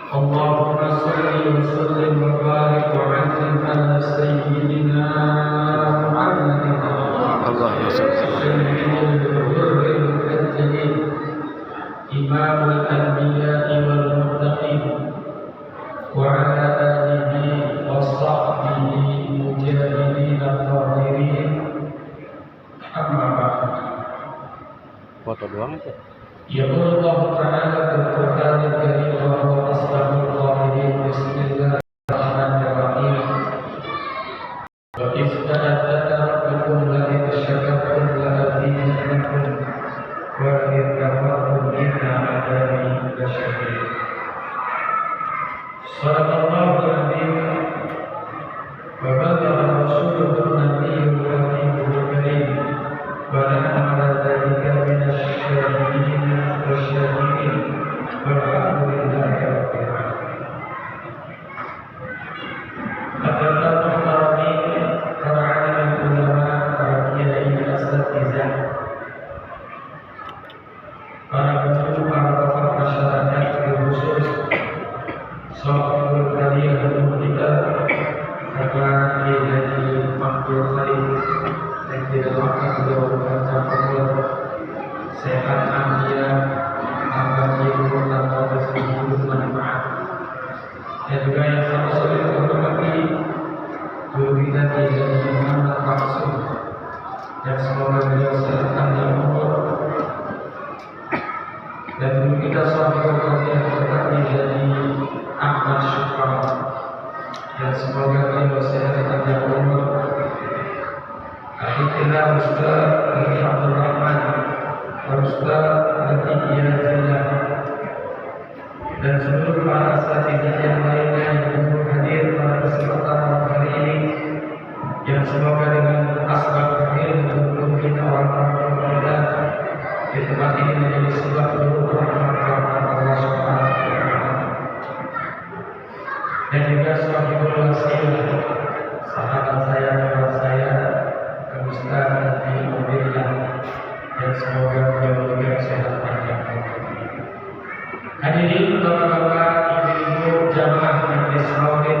اللهم صل وسلم وبارك وعزم على سيدنا محمد اللهم صل إمام الأنبياء والمتقين وعلى آله وصحبه مجاهدين الطاهرين أما بعد. Foto doang itu. يقول الله تعالى في القرآن الكريم وهو أصدق القائلين بسم الله الرحمن الرحيم وإذ تأذن ربكم لئن شكرتم لأزيدنكم وإن كفرتم إن عذابي لشديد. صدق الله العظيم وبلغ رسوله النبي الكريم الكريم ونحن على ذلك من الشاهدين والشاهدين والحمد لله رب العالمين. Hadirin muhtamin, para alim ulama, para kiai asatizah, para guru, para tokoh masyarakat, khusus sahibul karya guru kita, Bapak Kiai Haji Abdul Khair, yang didoakan beliau berkata sehat afiat, tambah ilmu, tambah rezeki, manfaat. Dan juga yang sama sekali menghormati guru kita Kiai Muhammad Maksum, dan semoga beliau sehat panjang umur. Dan guru kita sahibul karya berkati dari Ahmad Syukran, dan semoga beliau sehat panjang umur. Akhirnya Ustaz Abdul Rahman, Ustaz Latif Yazillah, dan seluruh para asatizah yang lainnya yang belum hadir pada kesempatan hari ini, yang semoga dengan asbab hadir belum kita orang-orang berbeda di tempat ini menjadi sebab seluruh rahmat Allah Subhanahu wa Ta'ala. Dan juga sahibul wasilah, sahabat saya, kawan saya, Ustaz Nabi Ubillah, dan semoga beliau juga sehat panjang umur. Hadirin bapak-bapak, ibu-ibu, jamaah majelis maulid,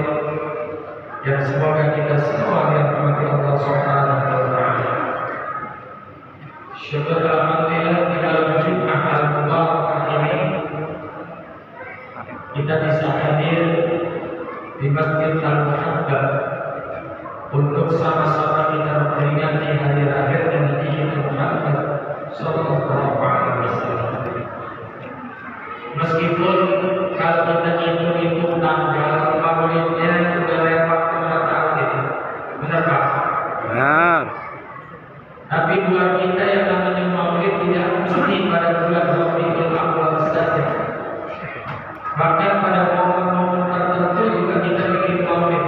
yang semoga kita semua dirahmati Allah Subhanahu wa Ta'ala. Syukur alhamdulillah di dalam Jumat al-Mubarakah ini kita bisa hadir di Masjid Al-Muhabbab untuk sama-sama kita memperingati hari lahirnya Nabi Muhammad Sallallahu Alaihi Wasallam. Meskipun kalau kita hitung tanggal maulidnya sudah lewat 4 tahun itu, benar Pak? Benar. Tapi buat kita yang namanya maulid tidak mesti pada bulan Rabiul Awal saja. Bahkan pada momen-momen tertentu juga kita bikin maulid.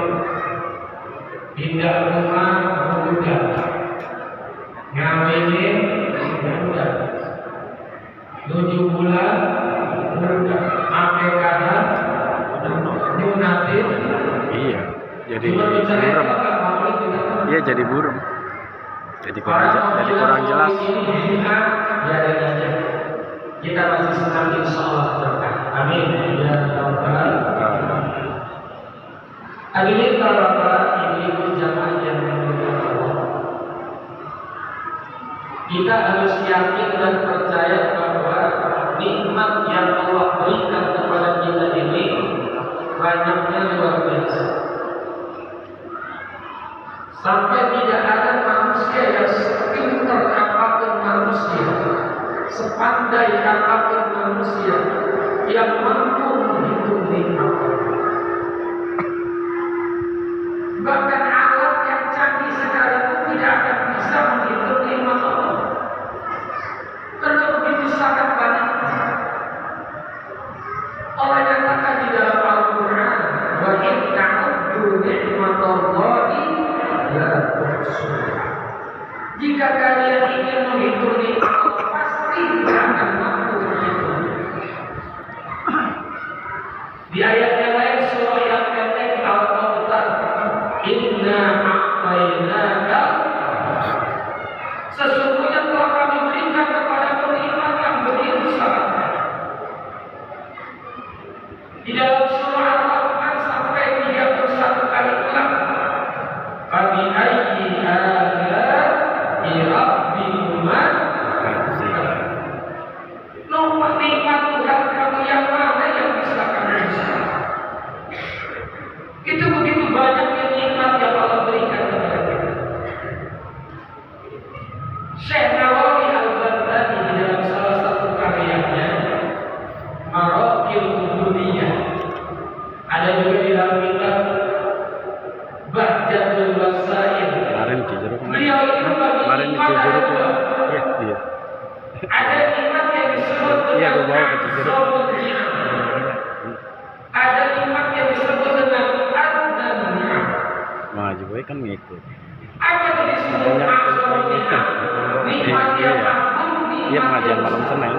Pindah rumah mudah, ngawinin mudah, 7 bulan mudah, akekahan nyunatin. Iya, jadi burem. Iya, jadi burem. Jadi kurang jelas. Kita masih senang insyaallah berkah. Amin ya rabbal alamin. Hadirin bapak, ibu-ibu, jamaah yang dimuliakan Allah, kita harus yakin dan percaya bahwa nikmat yang Allah berikan kepada kita ini banyaknya luar biasa. Sampai tidak ada manusia yang sepintar apapun manusia, sepandai apapun manusia yang mampu menghitung nikmat. Bahkan alat yang canggih sekalipun tidak akan bisa menghitung nikmat Allah. Karena begitu sangat banyak. Allah nyatakan di dalam Al-Quran, wa in ta'uddu ni'matallahi la tuhsuha. Jika kalian ingin menghitung nikmat Allah, pasti tidak akan mampu menghitung. Di ayat yang lain surah yang pendek Al-Kautsar, inna a'tainaka, sesungguhnya telah kami berikan kepada nikmat yang begitu sangat. Di dalam itu. Apa itu disebut Banyak maksudnya? Nikmat yang agung, Iya pengajian malam Senin.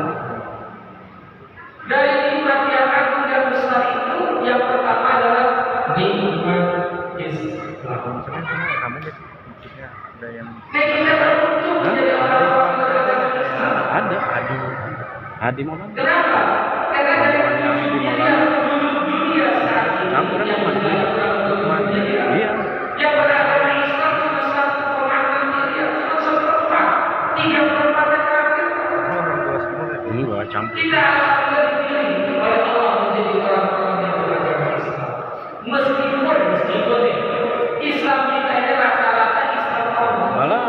dari nikmat yang agung dan besar itu, yang pertama adalah nikmat Islam. Kamu maksudnya ada yang Nah, kita beruntung menjadi orang-orang beragama Islam. Ada Adi Maulana. Kenapa? Karena dari Adi dunia Maulana. dunia saat ini Kamu kan yang teman. orang dunia Iya. yang beragama Islam cuma 1,6 miliar, cuma 1/4, 3/4 yang kafir. orang tua semua ya? Enggak campur. Kita alhamdulillah dipilih oleh Allah menjadi orang-orang yang beragama Islam. Meskipun Islam kita ini rata-rata Islam kaum Malah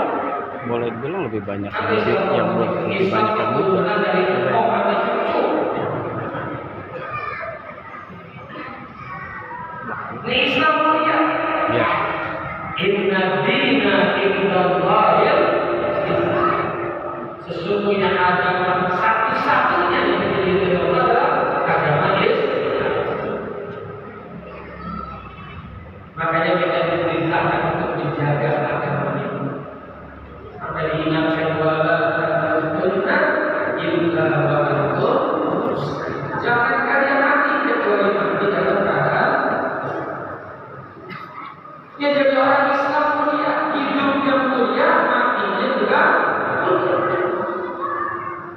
boleh dibilang lebih banyak atau lebih Islam yang kaum lebih Islam banyak yang muda. keturunan dari kaum atau cucu. Ini Islam mulia. Ya. Inna dina indallahil Islam. Sesungguhnya agama satu-satunya yang dimiliki oleh Allah adalah agama Islam. Makanya kita diperintahkan untuk menjaga agama ini. Sampai diingatkan wala ta'buduuna illa wa antum muslimun. Jangan kalian mati kecuali mati dalam keadaan ya, jadi orang Islam mulia, hidupnya mulia, matinya juga mulia.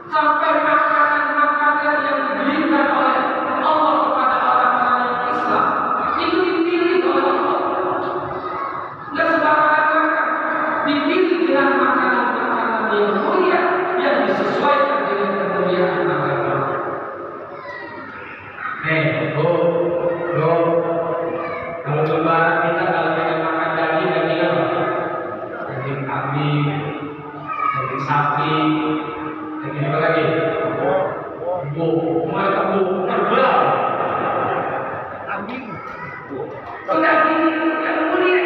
Sampai makanan-makanan yang diberikan oleh Allah kepada orang-orang yang Islam itu dipilih oleh Allah. Nggak sembarangan makan, dipilih dengan makanan-makanan yang mulia yang disesuaikan dengan kemuliaan agama. Kalau lebaran kita kalau pengen makan daging apa? Daging kambing, daging sapi, daging apa lagi? Mulai kebun, terbang. Anjing. Daging yang mulia.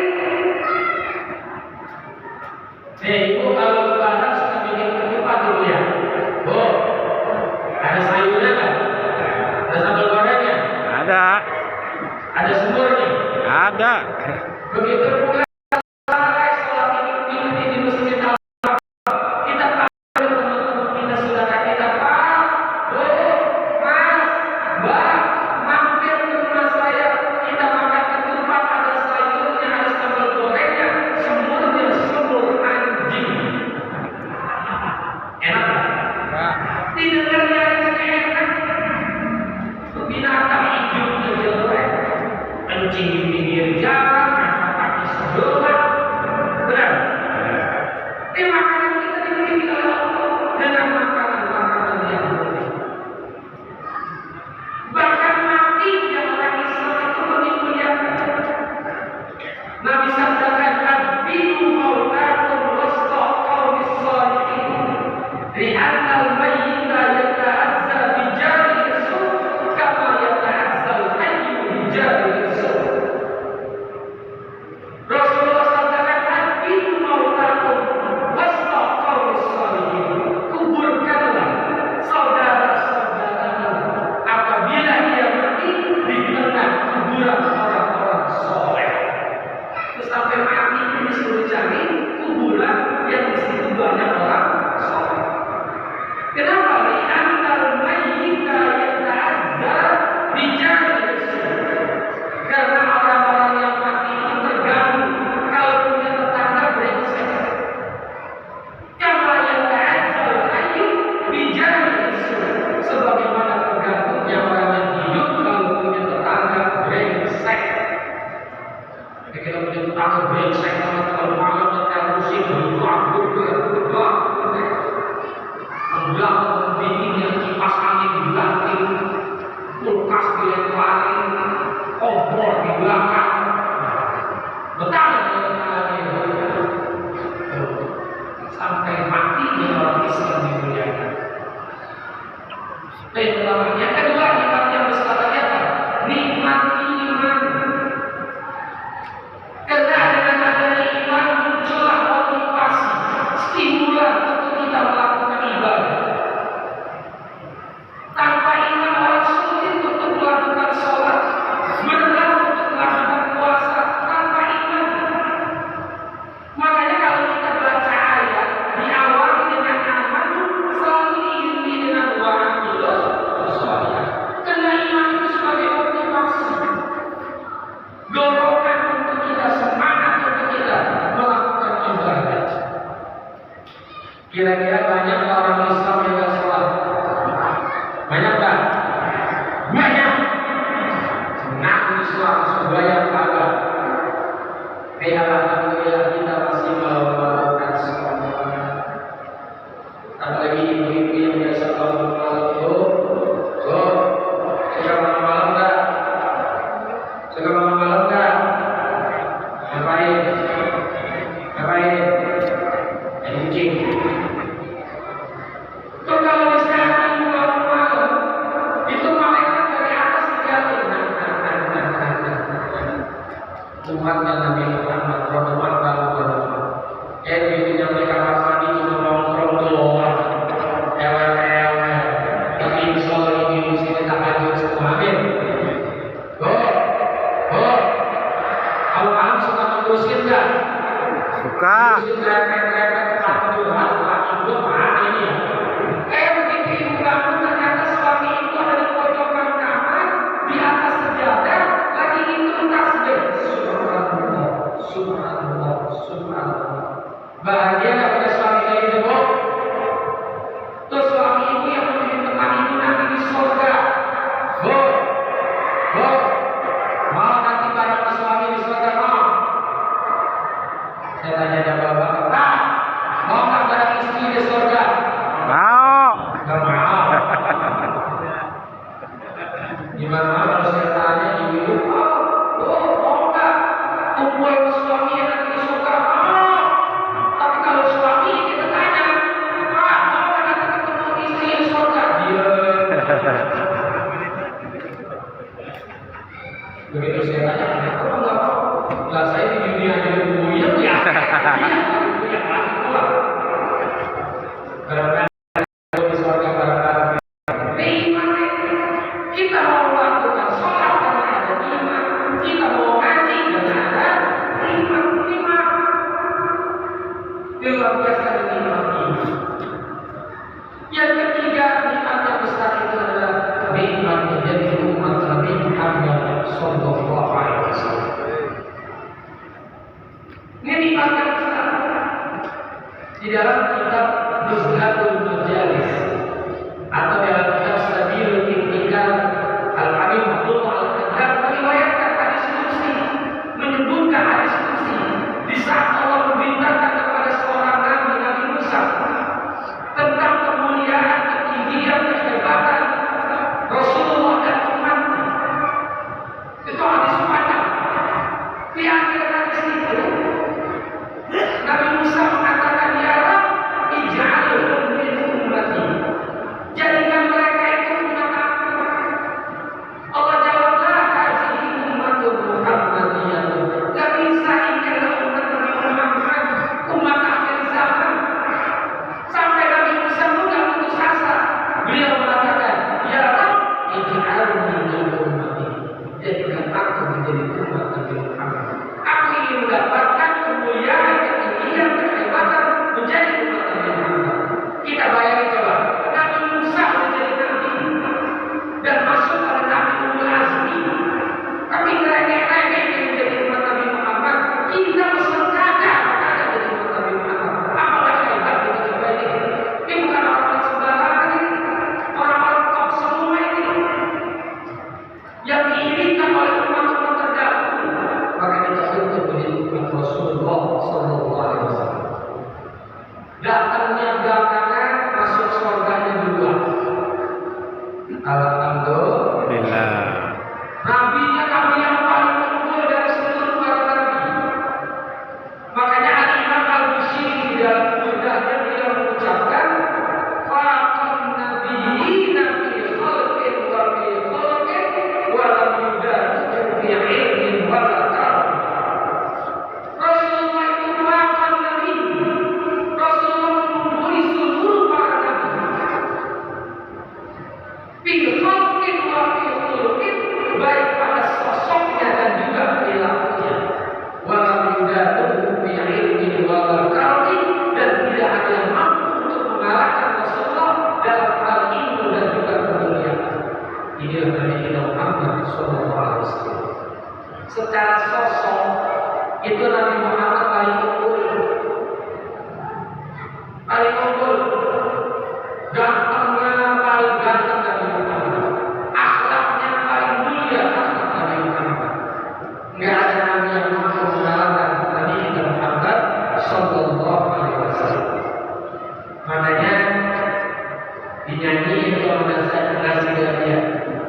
Ibu kalau lebaran suka bikin ketupat dulu ya. Ada sayurnya kan? Ada sambal gorengnya? Ada. Ada semurnya? Ada. Begitu pula selesai sholat ini di masjid Al-Haram, kita panggil teman-teman kita, saudara kita, Pak, Mas, Mbak, mampir ke rumah saya, kita makan ketupat, ada sayurnya, ada sambal gorengnya, semurnya semur anjing. Enak nggak? Didengarnya enak. Binatang hidupnya jelek, kencing di pinggir jalan, umatnya Nabi Muhammad SAW. Begitu mereka pasani cuma nongkrong doang, ewer-ewer, tapi insyaallah ini mesti tahajud semua. Amin. Kalau kamu suka ngurusin nggak? Suka. Ngurusin repet-repet tahajud, laki gue mana ini ya? Begitu ibu kamu ternyata suami itu ada di pojokan kamar, di atas sejadah, lagi itu tasbih. Subhanallah, subhanallah, subhanallah. Bahagia nggak punya suami kayak gitu, Bu? Tuh suami ibu yang menjadi teman ibu nanti di surga. Bu, mau nanti bareng suami di surga, mau? Saya tanya ada bapak, mau nggak bareng istri di surga? Mau. Nggak mau. Gimana kalau saya tanya ibu, mau nggak kumpul suami yang nanti di surga? Mau. Tapi kalau suami kita tanya, Pak, mau nggak nanti ketemu istri di surga? Dia. Begitu saya tanya, kenapa nggak mau? Lah saya di dunia jadi buyut ya. Iya, mati pula. Karena di surga bareng-bareng. Kita mau melakukan sholat karena ada iman, kita mau ngaji karena ada iman. Luar biasa nikmat ini. Yang ketiga nikmat yang besar itu adalah nikmat menjadi umat Nabi Muhammad Sallallahu Alaihi Wasallam. Ini nikmat yang besar. Di dalam kitab Nuzhatul Majalis atau dalam kitab Sabilul Intikal, Al-Habib Abdullah Al-Haddad meriwayatkan hadis qudsi, menyebutkan hadis qudsi di saat Allah memerintahkan kepada seorang nabi, Nabi Musa, tentang kemuliaan, ketinggian, kehebatan Rasulullah dan umatnya. Itu hadis panjang. Di akhir hadis itu Nabi Musa mengatakan, ya Rabb, ij'alhum min ummati. Jadikan mereka itu umat aku. Allah jawablah, hazihi ummatun Muhammadiyah. Gak bisa ini adalah umat Nabi Muhammad, umat akhir zaman. Sampai Nabi Musa pun gak putus asa. Beliau mengatakan, ya Rabb, ij'alhum min ummati. Jadikan aku menjadi umat Nabi Muhammad. Aku ingin mendapatkan kemuliaan, ketinggian, kehebatan menjadi umat Nabi Muhammad. Kita bayangin coba, Nabi Musa menjadi nabi dan masuk pada Nabi Ulul Azmi, tapi ngerengek-rengek menjadi umat Nabi Muhammad. Kita berserkada jadi umat Nabi Muhammad. Apakah hebat kita coba ini? Ini bukan orang-orang sembarangan ini, orang-orang top semua ini yang diinginkan oleh umat-umat terdahulu. Maka kita untuk menjadi umat Rasulullah Sallallahu Alaihi Wasallam. Datangnya belakangan, masuk surganya duluan. Alhamdulillah. Nabinya nabi yang paling unggul dari seluruh para nabi. Makanya Al-Imam Al-Busiri di dalam mudahnya dia mengucapkan, faqan nabiyina fi khalqin wa fi khuluqin wa lam yudatu fi ilmin wa la karam. Rasulullah itu faqan nabi. Rasulullah mengungguli seluruh para nabi. Fi khalqin wa fi khuluqin, baik pada sosoknya dan juga perilakunya. Wa lam yudatu fi ilmin wa la karam, dan tidak ada yang mampu untuk mengalahkan Rasulullah dalam hal ilmu dan juga kemuliaan. Inilah Nabi kita Muhammad Sallallahu Alaihi Wasallam. Secara sosok itu Nabi Muhammad paling unggul, paling unggul. Gantengnya paling ganteng Nabi Muhammad, akhlaknya paling mulia akhlak Nabi Muhammad. Nggak ada nabi yang mampu mengalahkan Nabi kita Muhammad Sallallahu Alaihi Wasallam. Makanya dinyanyiin kalau nasi dia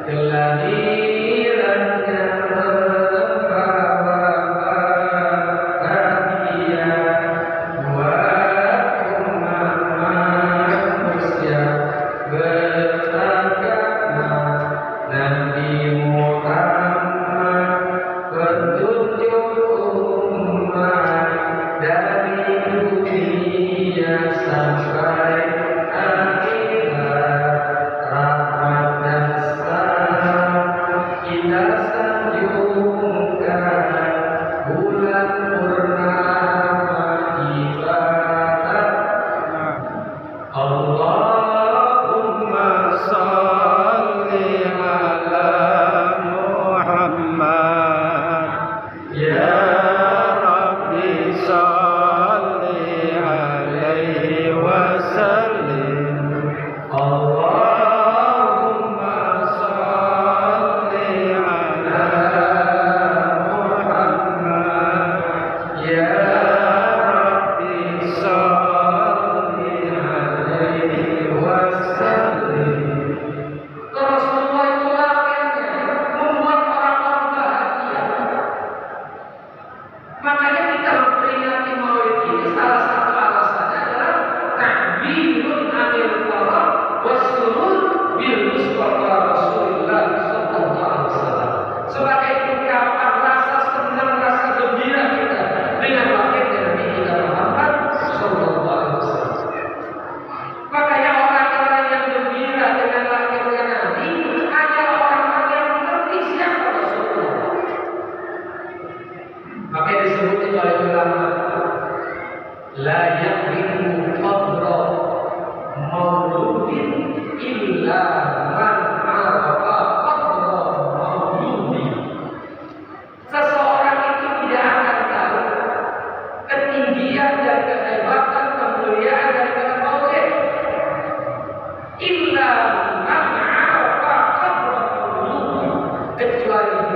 kelahirannya membawa bahagia buat umat manusia.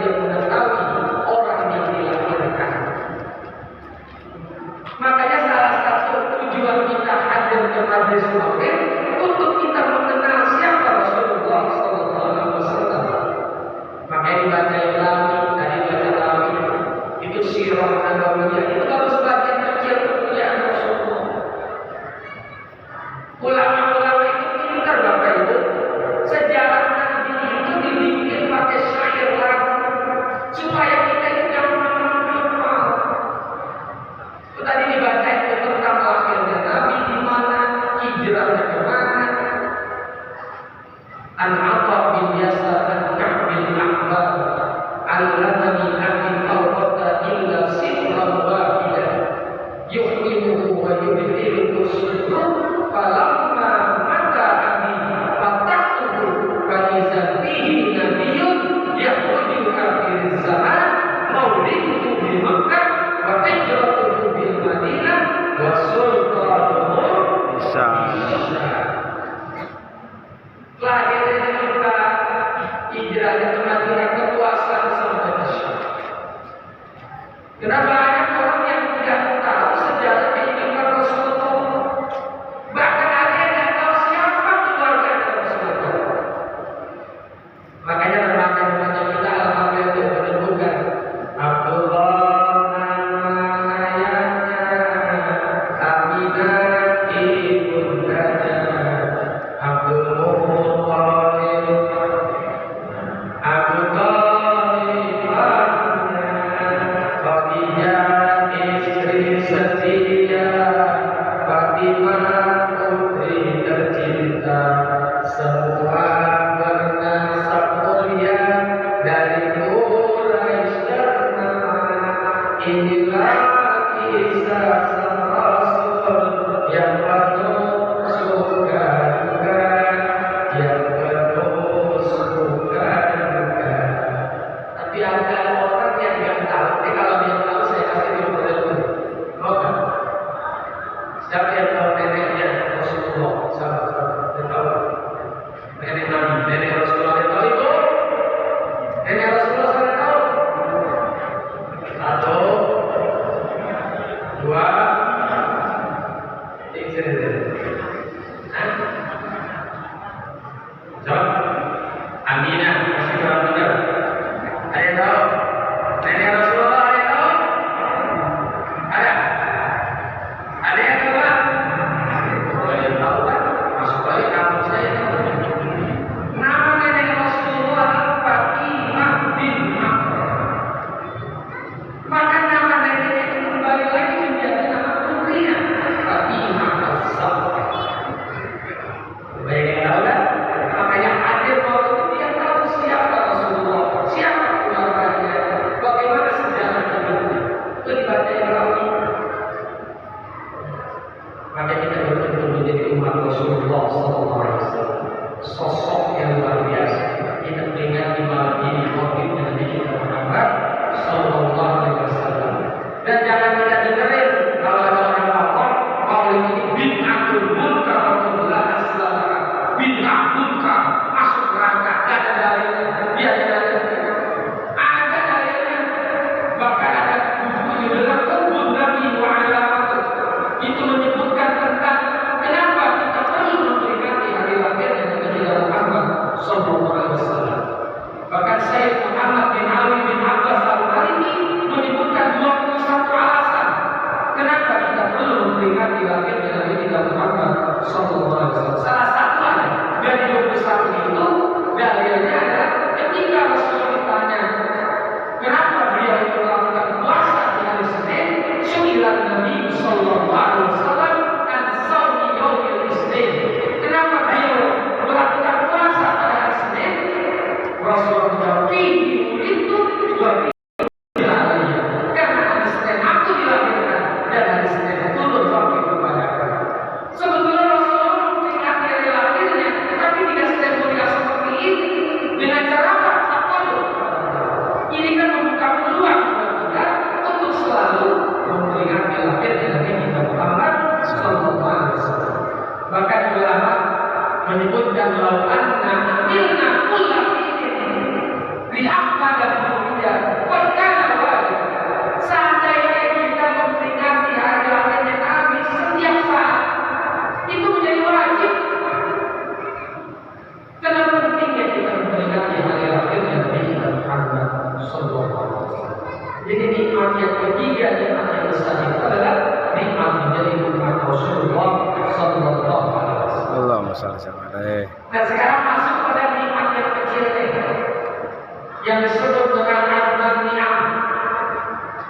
dia mengetahui orang yang dilahirkan. Makanya salah satu tujuan kita hadir ke Majelis Maulid untuk kita mengenal siapa Rasulullah SAW. Makanya dibaca Islami, tadi baca Lawi, itu sirah nabawiyah, itu baru sebagian kecil kemuliaan Rasulullah. Ulama-ulama itu pintar Bapak Ibu. Sejarah Nabi itu dibikin pakai syair lagu supaya kita ini gampang menghafal. Itu tadi dibaca itu tentang lahirnya Nabi di mana, hijrahnya ke mana. An-Atta bin Yasar an-Ka'b bin Ahbar al-Lamani akin tawbata illa sirran wahidah yuhlimuhu wa yubhiluhu sudur falamma mata abi fatahtuhu fanizan bihi nabiyun yakhruju akhir zaman mauliduhu bi Makkah wa hijratuhu bil Madinah wa sultanuhu Bisa. lahirnya di Makkah, hijrahnya ke Madinah, kekuasaan sampai ke Syam. Kenapa banyak orang yang tidak tahu sejarah kehidupan Rasulullah? Bahkan ada yang tidak tahu siapa keluarga Rasulullah. Makanya remaja-remaja kita alhamdulillah itu menyebutkan Abdullah nama ayahnya, Aminah ibundanya, Abdul Muttalib, Abu Thalib anaknya, Khadijah istri setia, Fatimah putri tercinta, semua bernasab mulia dari Quraisy ternama. Inilah kisah sang Rasul yang penuh suka duka, yang penuh suka duka. Tapi ada orang yang nggak tahu. Kalau dia tahu saya kasih dia dulu. Mau kan? Siapa yang tahu neneknya Rasulullah? Sahabat-sahabat yang tahu. Nenek Nabi, nenek Rasulullah yang tahu itu. Nenek Rasulullah saya tahu. Satu, dua, tiga. Jawab. Aminah, masih kurang benar. Ada yang tahu? Nenek Rasulullah ada yang tahu? Ada? Ada yang tahu? Ada yang tahu kan? Masuk lagi kamu saya. Nama nenek Rasulullah Fatimah bin Amr. Maka nama neneknya itu kembali lagi menjadi nama putrinya Fatimah as-Zahra. Banyak yang tahu kan? Makanya hadir waktu itu dia tahu siapa Rasulullah, siapa keluarganya, bagaimana sejarah hidupnya. Itu dibaca yang lalu. Maka kita betul-betul menjadi umat Rasulullah SAW, sosok yang luar biasa. Kita peringati malam ini Maulid Nabi kita Muhammad SAW. Dan jangan kita dengerin kalau ada orang ngomong Maulid ini bid'atul munkar atau aslalaka, bid'ah munkar, masuk neraka. Gak ada dalilnya. Dia ada dalilnya. Ada dalilnya. Bahkan ada buku judulnya Kebun Nabi wa Alamat. Itu menyebutkan tentang kenapa kita perlu memperingati hari lahirnya Nabi Muhammad SAW. Bahkan Syekh Muhammad bin Ali bin Abbas al-Maliki menyebutkan 21 alasan kenapa kita perlu memperingati lahirnya Nabi Muhammad SAW. Salah satu ada dari 21 itu dalilnya adalah ketika Rasul ditanya kenapa beliau itu melakukan puasa di hari Senin, syu'ilan Nabi SAW dan shaumi yaumil Isnin. Kenapa beliau melakukan puasa pada hari Senin? Rasulullah menjawab, itu karena hari Senin aku dilahirkan dan hari Senin turun wahyu kepada aku. Sebetulnya Rasulullah memperingati hari lahirnya, tapi tidak seremonial seperti ini. Dengan cara apa? Ini kan membuka peluang buat kita untuk selalu memperingati lahirnya Nabi kita Muhammad SAW. Bahkan ulama menyebutkan lau anna amilna kulla idin li ahmada Jadi nikmat yang ketiga, nikmat yang besar itu adalah nikmat menjadi umat Rasulullah Sallallahu Alaihi Wasallam. Allahumma shalli alaihi. Nah sekarang masuk pada nikmat yang kecil ini, yang disebut dengan nikmat ni'am.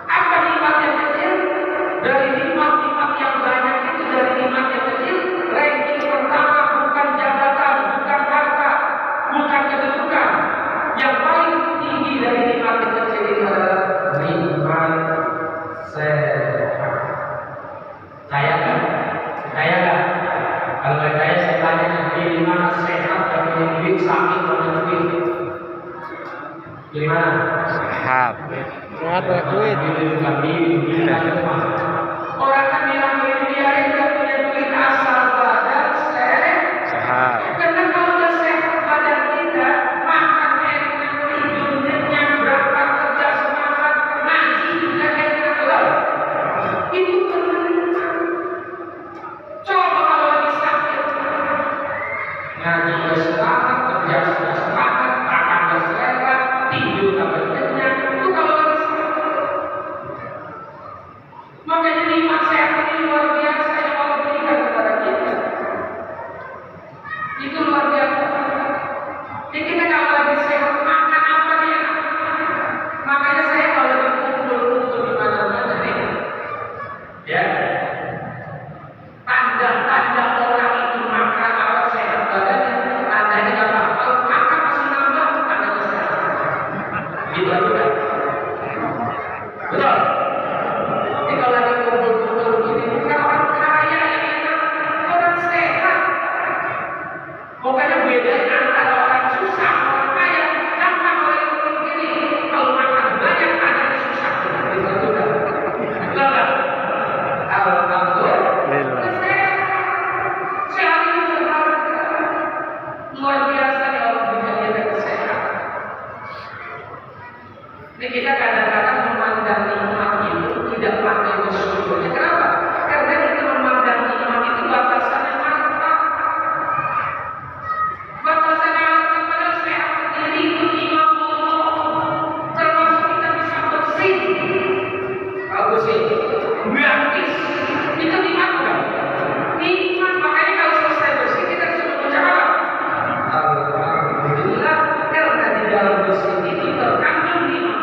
Apa nikmat yang kecil? Dari nikmat-nikmat yang banyak itu, dari nikmat yang kecil, ranking pertama bukan jabatan, bukan harta, bukan kedudukan. Yang paling tinggi dari nikmat yang kecil itu adalah nikmat sehat. Saya kan? Saya kan? Kalau nggak saya tanya pilih mana sehat dan pilih duit, sakit mana duit? Pilih mana? Sehat. Sehat banyak duit. Orang kan bilang ini dia tidak punya duit asal badan Sehat. karena kalau udah sehat badan kita, makan enak, tidur nyenyak, berangkat kerja semangat, ngaji juga enak, betul? Itu benar. Coba kalau lagi sakit, ngaji udah semangat, kerja sudah semangat, makan udah selera, tidur tambah nyenyak, itu kalau lagi sakit. Makanya nikmat sehat ini luar biasa yang Allah berikan kepada kita. Itu luar biasa. Jadi kita kalau lagi sehat makan apa dia? Makanya saya kalau lagi kumpul-kumpul di mana-mana nih, ya, tanda-tanda orang itu makan apa sehat badannya, tandanya apa? Kalau makan masih nambah, tandanya sehat. Gitu kan? Betul. Jadi kalau lagi kumpul-kumpul begini, bukan orang kaya yang enak, orang sehat. Pokoknya beda antara orang susah, orang kaya. Gampang kalau lagi kumpul begini, kalau makan banyak ada susah. Gitu kan? Betul kan? Alhamdulillah. Sehat. Sehat itu berharga. Luar biasa ya Allah berikan kita kesehatan. Ini kita kadang-kadang memandang nikmat itu tidak pakai bersyukurnya. Kenapa? Karena kita memandang nikmat itu batasannya harta. Batasannya harta pada sehat sendiri itu nikmat Allah. Termasuk kita bisa bersih. Bagus sih. Gratis. Itu nikmat bukan? Nikmat. Makanya kalau selesai bersih kita sudah mengucap Alhamdulillah, karena di dalam bersih itu terkandung nikmat.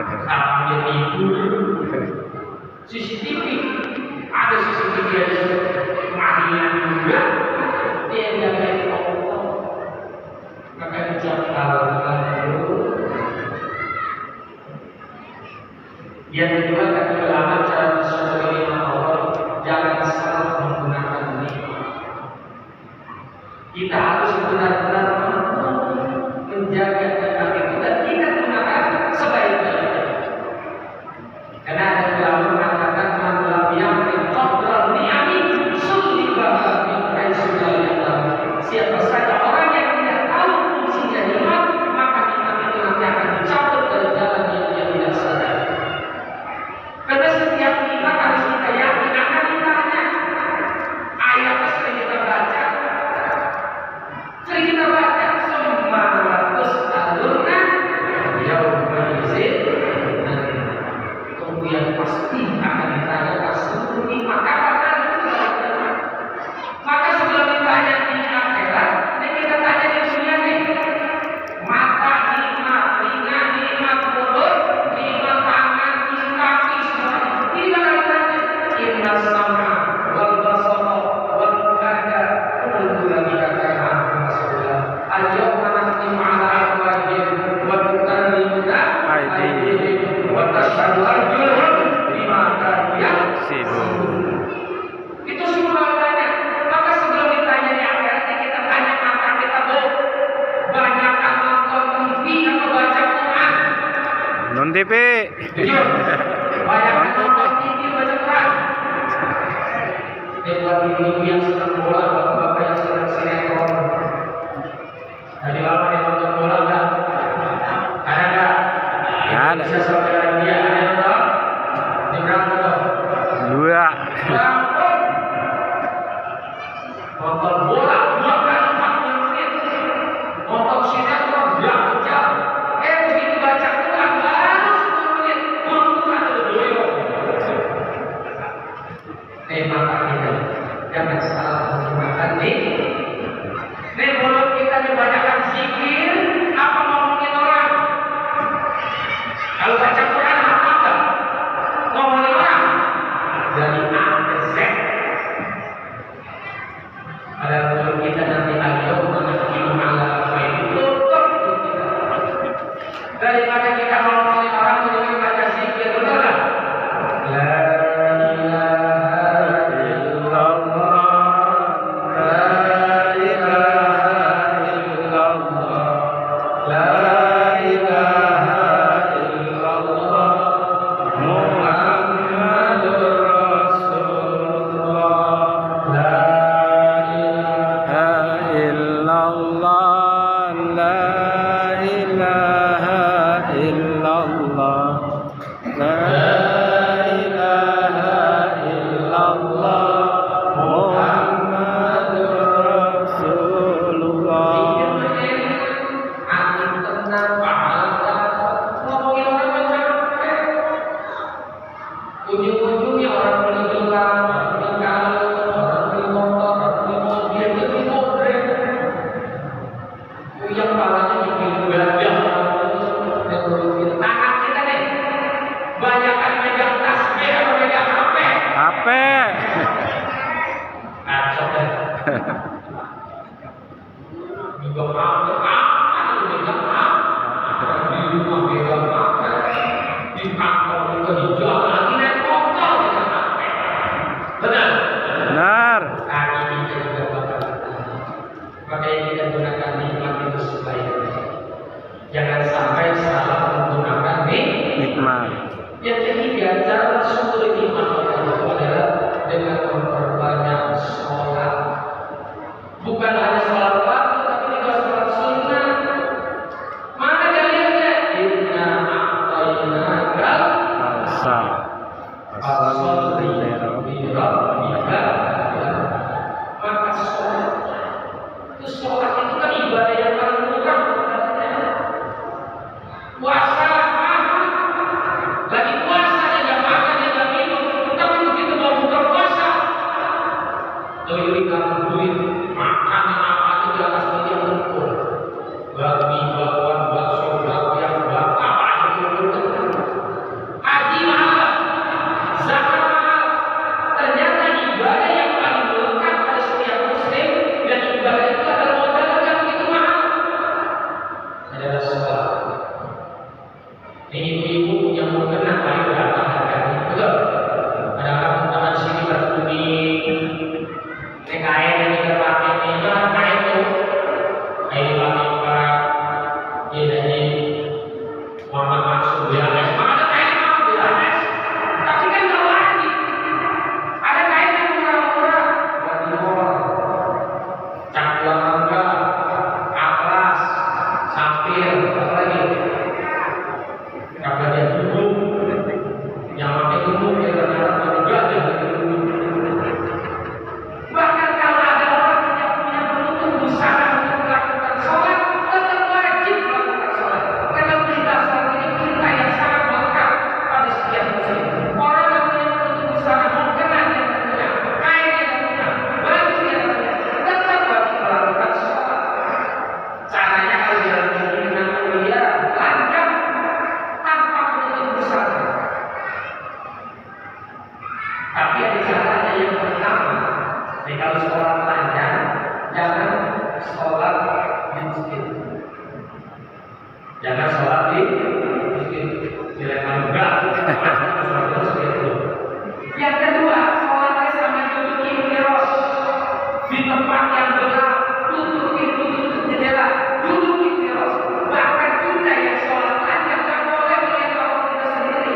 Kalau dia tidur, CCTV, ada CCTV di pengadilan juga, dia jaga di pokok, maka dijaga dulu. Yang kedua, kata ulama cara bersyukur lima Allah, jangan salah menggunakan nikmat. Kita harus benar-benar menjaga nikmat itu dan kita gunakan sebaik-baiknya. Karena ada ulama mengatakan man lam yaqin qadra ni'ami sulliba min haitsu la ya'lam. Siapa saja orang yang tidak tahu fungsinya nikmat, maka nikmat itu nanti akan dicabut dari jalan yang dia tidak sadar. Karena setiap nikmat harus kita yakin akan ditanya. Ayatnya sering kita baca, semua ratus alurna yaumul izin. Kemudian pasti akan ditanya seluruh nikmat kapan. Maka sebelum ditanya di akhirat, ini kita tanya di dunia nih. Mata nikmat, telinga nikmat, mulut nikmat, tangan, kaki semua. Ini bakal ditanya. Inna sama wal basara wal fuada kullu dzalika kana mas'ula. Al-yawma nakhtimu 'ala afwahihim wa tukallimuna aydihim wa tashhadu arjuluhum bima kanu yaksibun. Itu semua ditanya. Maka sebelum ditanya di akhirat kita tanya mata kita banyak nonton TV atau baca Quran. Non TV. Jujur, banyak nonton TV baca Quran. Buat ibu-ibu yang senang bola, bapak-bapak yang senang sinetron. Tadi lama yang nonton bola enggak? Ada enggak? Ada. Bisa saudara dia ada nonton? Diberangkat dong. Dua. Nonton bola 2 kali 40 menit. Nonton sinetron 2 jam. Begitu baca Quran baru 10 menit. Quran ada dulu. Maka kita jangan salah menggunakan nih. Mulut kita dibanyakan zikir, apa ngomongin orang? Kalau baca Quran apa enggak? Ngomongin orang. Dari A ke Z. Ada mulut kita nanti al-yawma nakhtimu 'ala afwahihim tutup kita. Daripada kita ngomongin orang mendingan baca zikir, betul enggak? La ujung-ujungnya orang beli gelang, orang beli kalung, orang beli motor, orang beli mobil, jadi modern. Yang palanya bikin gajah, tangan kita nih, banyakan megang tasbih atau megang HP. HP. Kacau deh. Juga HP, megang HP, di rumah megang HP, di kantor juga di jalan. Benar. Kami kita juga bakal ditanya. Makanya kita gunakan nikmat itu sebaiknya. Jangan sampai salah menggunakan Nikmat. Yang ketiga, cara syukur nikmat Allah itu adalah dengan memperbanyak sholat. Bukan hanya sholat fardu, tapi juga sholat sunnah. Mana dalilnya? Inna a'tainakal Kautsar. As-sholli bi-rabbika. Maka sholat itu kan ibadah yang paling murah. Puasa mahal, lagi puasa dia nggak makan dia nggak minum, tapi begitu mau buka puasa Yang kedua, sholatnya sampai duduk intiros di tempat yang gelap, tutup pintu, tutup jendela, duduk intiros. Bahkan kita yang sholat aja nggak boleh melihat orang kita sendiri.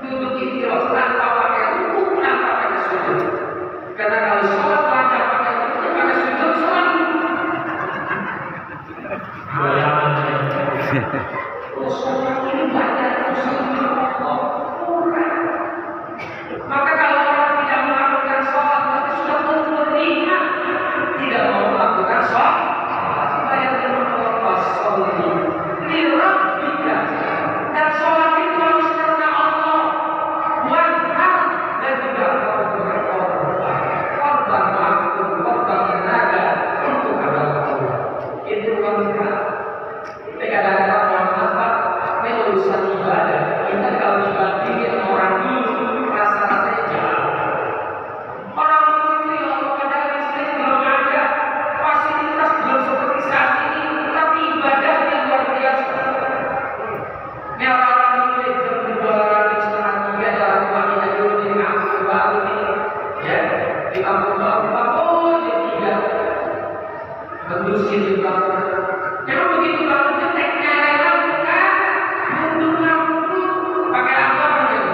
Duduk intiros tanpa pakai rukuk, tanpa pakai sujud. Karena kalau sholat wajib pakai rukuk, pakai sujud, sholat. Bayangan. Oh, sholat ini banyak maka kalau orang tidak melakukan sholat berarti sudah kufur nikmat, tidak mau melakukan sholat. Bayar Allah sholat lirabbika, dan sholat itu harus karena Allah, wanhar, dan juga korban waktu, korban tenaga untuk agama Allah. Itu wanhar. Kadang-kadang orang apa? Urusan ibadah. Kita kalau dibandingin orang dulu rasa-rasanya jauh. Orang dulu ya Allah, padahal listrik belum ada, fasilitas belum seperti saat ini, tapi ibadahnya luar biasa. Ini orang dulu jam 2:30 dalam wanita dulu di kampung baru ini, ya di kampung baru, jam 3 mendusir di bangun. Memang begitu bangun ceteknya lampu kan, mundur lampu, pakai lampu apa gitu?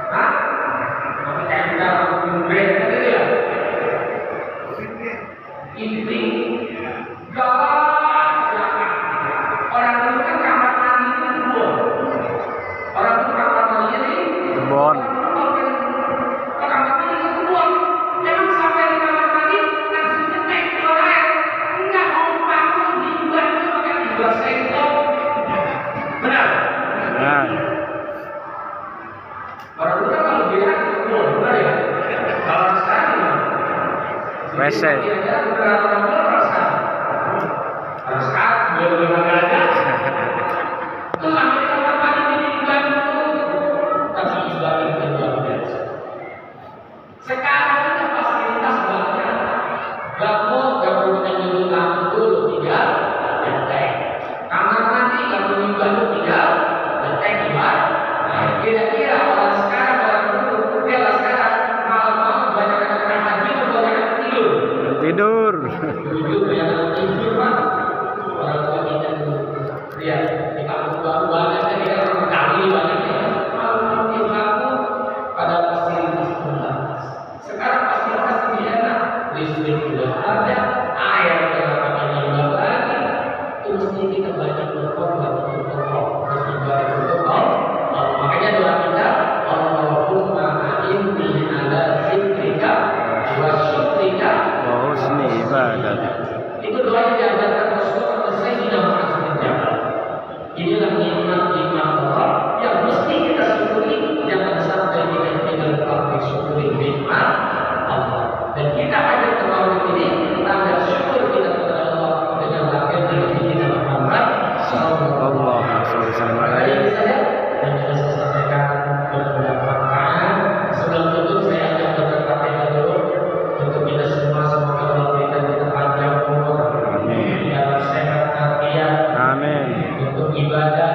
Hah? Pakai tenda, brand gitu ya? Inti, galak. Orang dulu kan kamar mandi itu kebun. Orang dulu kamar mandinya nih Kebon. Kamar mandi itu kebun. Memang sampai di kamar mandi langsung cetek keluar air. Enggak mau pakai dibuat itu pakai dibuat sendok. Benar? Nah, Orang dulu kan kalau bilang kebun, benar ya? Kalau sekarang gimana? WC. Kira-kira beberapa orang dulu perasaan. Kalau sekarang belum ada. Itu sampai kamar mandi dibuat itu, tapi ibadah itu luar biasa. Sekarang itu fasilitas banyak. Gabung dengan lampu dulu tinggal genteng. Kamar mandi kalau ibadah tinggal genteng ibadah. Kira-kira orang sekarang orang dulu, bela sekarang malam-malam banyak yang haji atau banyak yang tidur. tidur. Tidur banyak yang tidur pak. Orang tua kita dulu lihat di kampung baru banyak kita orang kali banyaknya. Malam di kampung pada fasilitas terbatas. Sekarang fasilitas lebih enak, listrik sudah ada, air dalam juga lagi. Itu mesti kita banyak berkorban untuk Allah, beribadah untuk Allah. Makanya doa kita, Allahumma a'inni ala zikrika wa syukrika Wa husni ibadah. itu doa yang diajarkan Rasulullah Sayyidina Muhammad SAW. Inilah nikmat-nikmat Allah yang mesti kita syukuri. Jangan sampai kita tinggal pakai syukuri nikmat Allah. Dan kita hadir ke malam ini tanda syukur kita kepada Allah dengan lahir dari Nabi Muhammad Sallallahu alaihi wasallam. Ini saja yang bisa saya sampaikan bermanfaat. Sebelum tutup saya akan berkata dulu untuk kita semua, semoga Allah berikan kita panjang umur, dalam sehat afiat, Amin. untuk ibadah.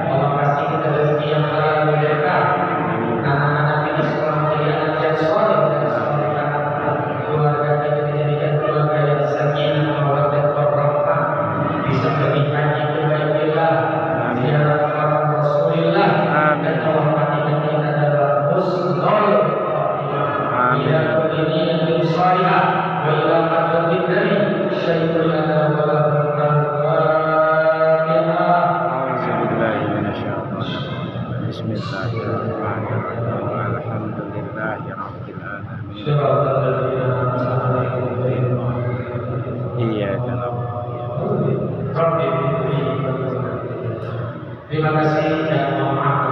Allah kasih kita rezeki yang halal dan berkah. Anak-anak kita semua menjadi anak yang soleh dan solehah. Keluarga kita dijadikan keluarga yang sakinah, mawaddah warahmah. Bisa pergi haji ke Baitullah, ziarah makam Rasulullah, dan Allah pastikan kita adalah husnul khatimah. Ila kulli niyatin shalihah wa ila qadrin dari syai'un lana wa la A'udzubillahi minasyaitonir Bismillahirrahmanirrahim. Alhamdulillahirabbil alamin. Iyyaka na'budu. Terima kasih dan mohon maaf